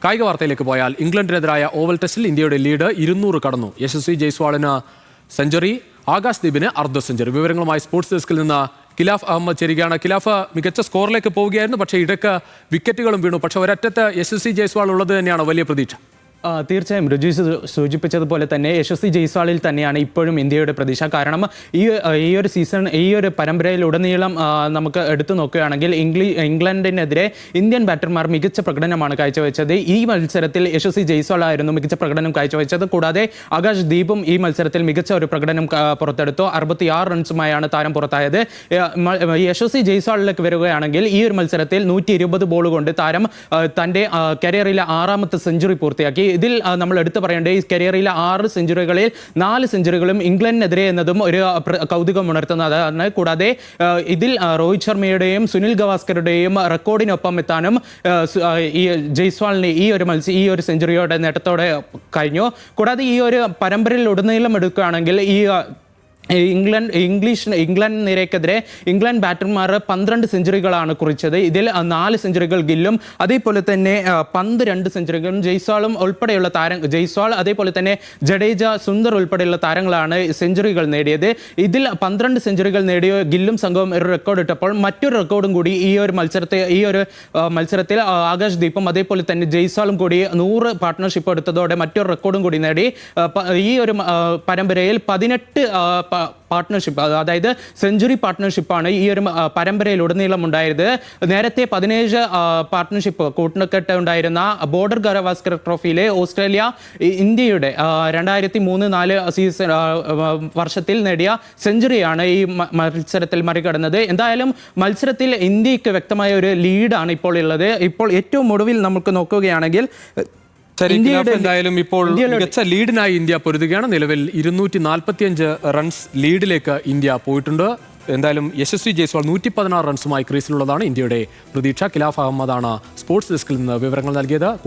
കായിക വാർത്തയിലേക്ക് പോയാൽ ഇംഗ്ലണ്ടിനെതിരായ ഓവൽ ടെസ്റ്റിൽ ഇന്ത്യയുടെ ലീഡ് 200 കടന്നു. യശസ്വി ജയ്സ്വാളിന് സെഞ്ചുറി, ആകാശ് ദീപിന് അർദ്ധ സെഞ്ചുറി. വിവരങ്ങളുമായി സ്പോർട്സ് ഡെസ്കിൽ നിന്ന് ഖിലാഫ് അഹമ്മദ് ചേരുകയാണ്. ഖിലാഫ്, മികച്ച സ്കോറിലേക്ക് പോവുകയായിരുന്നു, പക്ഷേ ഇടയ്ക്ക് വിക്കറ്റുകളും വീണു. പക്ഷേ ഒരറ്റത്ത് യശസ്വി ജയ്സ്വാൾ ഉള്ളത് തന്നെയാണ് വലിയ പ്രതീക്ഷ. തീർച്ചയായും രുചി സൂചിപ്പിച്ചതുപോലെ തന്നെ യശസ്വി ജയ്സ്വാളിൽ തന്നെയാണ് ഇപ്പോഴും ഇന്ത്യയുടെ പ്രതീക്ഷ. കാരണം ഈ ഒരു സീസൺ, ഈ ഒരു പരമ്പരയിലുടനീളം നമുക്ക് എടുത്തു നോക്കുകയാണെങ്കിൽ ഇംഗ്ലണ്ടിനെതിരെ ഇന്ത്യൻ ബാറ്റർമാർ മികച്ച പ്രകടനമാണ് കാഴ്ചവെച്ചത്. ഈ മത്സരത്തിൽ യശസ്വി ജയ്സ്വാൾ ആയിരുന്നു മികച്ച പ്രകടനം കാഴ്ചവെച്ചത്. കൂടാതെ ആകാശ് ദീപും ഈ മത്സരത്തിൽ മികച്ച ഒരു പ്രകടനം പുറത്തെടുത്തു. 66 റൺസുമായാണ് താരം പുറത്തായത്. യശസ്വി ജയ്സ്വാളിലേക്ക് വരികയാണെങ്കിൽ ഈ ഒരു മത്സരത്തിൽ 120 ബോൾ കൊണ്ട് താരം തൻ്റെ കരിയറിലെ 6ാമത്തെ സെഞ്ചുറി പൂർത്തിയാക്കി. ഇതിൽ നമ്മൾ എടുത്തു പറയേണ്ടത് ഈ കരിയറിലെ 6 സെഞ്ചുറികളിൽ 4 സെഞ്ചുറികളും ഇംഗ്ലണ്ടിനെതിരെ എന്നതും ഒരു കൗതുകം ഉണർത്തുന്നതാണ്. കൂടാതെ ഇതിൽ രോഹിത് ശർമ്മയുടെയും സുനിൽ ഗവാസ്കറുടെയും റെക്കോർഡിനൊപ്പം എത്താനും ഈ ജയ്സ്വാളിന് ഈ ഒരു സെഞ്ചുറിയോടെ നേട്ടത്തോടെ കഴിഞ്ഞു. കൂടാതെ ഈ ഒരു പരമ്പരയിൽ ഉടനീളം എടുക്കുകയാണെങ്കിൽ ഈ ഇംഗ്ലണ്ട് നിരക്കെതിരെ ഇംഗ്ലണ്ട് ബാറ്റർമാർ 12 സെഞ്ചുറികളാണ് കുറിച്ചത്. ഇതിൽ 4 സെഞ്ചുറികൾ ഗില്ലും അതേപോലെ തന്നെ 2 സെഞ്ചുറികളും ജയ്സ്വാളും ഉൾപ്പെടെയുള്ള ജയ്സ്വാൾ അതേപോലെ തന്നെ ജഡേജ, സുന്ദർ ഉൾപ്പെടെയുള്ള താരങ്ങളാണ് സെഞ്ചുറികൾ നേടിയത്. ഇതിൽ 12 സെഞ്ചുറികൾ നേടിയ ഗില്ലും സംഘവും ഒരു റെക്കോർഡ് ഇട്ടപ്പോൾ മറ്റൊരു റെക്കോർഡും കൂടി ഈ ഒരു മത്സരത്തിൽ ആകാശ് ദീപും അതേപോലെ തന്നെ ജയ്സ്വാളും കൂടി 100 പാർട്ട്ണർഷിപ്പ് എടുത്തതോടെ മറ്റൊരു റെക്കോർഡും കൂടി നേടി. ഈ ഒരു പരമ്പരയിൽ 18 പാർട്ട്ണർഷിപ്പ്, അതായത് സെഞ്ചുറി പാർട്ട്ണർഷിപ്പാണ് ഈ ഒരു പരമ്പരയിലുടനീളം ഉണ്ടായത്. നേരത്തെ 17 പാർട്ട്ണർഷിപ്പ് കൂട്ടുകെട്ട് ഉണ്ടായിരുന്ന ബോർഡർ ഗവാസ്കർ ട്രോഫിയിലെ ഓസ്ട്രേലിയ ഇന്ത്യയുടെ 2003-4 സീസൺ വർഷത്തിൽ നേടിയ സെഞ്ചുറിയാണ് ഈ മത്സരത്തിൽ മറികടന്നത്. എന്തായാലും മത്സരത്തിൽ ഇന്ത്യക്ക് വ്യക്തമായ ഒരു ലീഡാണ് ഇപ്പോൾ ഉള്ളത്. ഇപ്പോൾ ഏറ്റവും ഒടുവിൽ നമുക്ക് നോക്കുകയാണെങ്കിൽ എന്തായാലും ഇപ്പോൾ മികച്ച ലീഡിനായി ഇന്ത്യ പൊരുതുകയാണ്. നിലവിൽ 245 റൺസ് ലീഡിലേക്ക് ഇന്ത്യ പോയിട്ടുണ്ട്. എന്തായാലും യശസ്വി ജയ്സ്വാൾ 116 റൺസുമായി ക്രീസിലുള്ളതാണ് ഇന്ത്യയുടെ പ്രതീക്ഷ. ഖിലാഫ് അഹമ്മദാണ് സ്പോർട്സ് ഡെസ്കിൽ നിന്ന് വിവരങ്ങൾ നൽകിയത്.